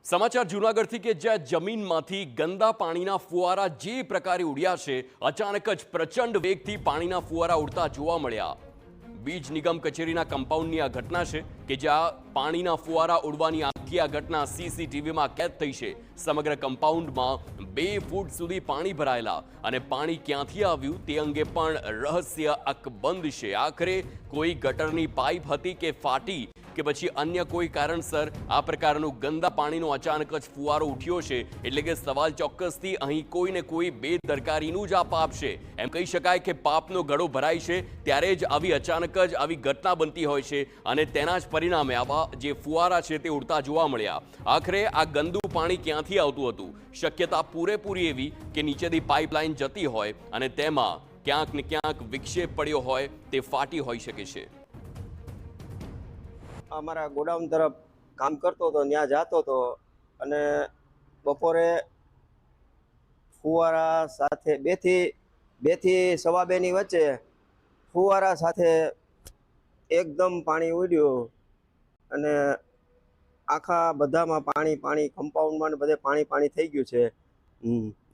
સમાચાર જૂનાગઢથી કે જ્યાં જમીનમાંથી ગંદા પાણીના ફુવારા જે પ્રકારે ઉડ્યા છે, અચાનક જ પ્રચંડ વેગથી પાણીના ફુવારા ઉડતા જોવા મળ્યા। બીજ નિગમ કચેરીના કમ્પાઉન્ડની આ ઘટના છે કે જ્યાં પાણીના ફુવારા ઉડવાની આખી આ ઘટના સીસીટીવીમાં કેદ થઈ છે। સમગ્ર કમ્પાઉન્ડમાં 2 ફૂટ સુધી પાણી ભરાયેલા અને પાણી ક્યાંથી આવ્યું તે અંગે પણ રહસ્ય અકબંધ છે। આખરે કોઈ ગટરની પાઇપ હતી કે ફાટી કે પછી અન્ય કોઈ કારણસર આ પ્રકારનું ગંદા પાણીનો અચાનક જ ફુવારો ઉઠ્યો છે, એટલે કે સવાલ ચોક્કસથી અહીં કોઈને કોઈ બેદરકારીનું જ આ પાપ છે। એમ કહી શકાય કે પાપનો ગળો ભરાય છે ત્યારે જ આવી અચાનક જ આવી ઘટના બનતી હોય છે અને તેના જ પરિણામે આવા જે ફુવારા છે તે ઉડતા જોવા મળ્યા। આખરે આ ગંદુ પાણી ક્યાંથી આવતું હતું? શક્યતા પૂરેપૂરી એવી કે નીચેથી પાઇપલાઇન જતી હોય અને તેમાં ક્યાંક ને ક્યાંક વિક્ષેપ પડ્યો હોય, તે ફાટી હોઈ શકે છે। અમારા ગોડાઉન તરફ કામ કરતો હતો, ત્યાં જતો હતો અને બપોરે ફુવારા સાથે બે થી સવા 2 ની વચ્ચે ફુવારા સાથે એકદમ પાણી ઉડ્યું અને આખા બધામાં પાણી કમ્પાઉન્ડમાં બધે પાણી થઈ ગયું છે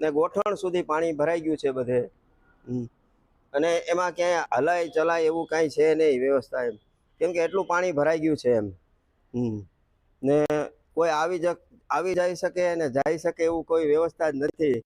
ને ગોઠણ સુધી પાણી ભરાઈ ગયું છે બધે અને એમાં ક્યાંય હલાય ચલાય એવું કાંઈ છે નહીં વ્યવસ્થા એમ, કેમ કે એટલું પાણી ભરાઈ ગયું છે એમ ને કોઈ આવી જઈ શકે અને જઈ શકે એવું કોઈ વ્યવસ્થા જ નથી।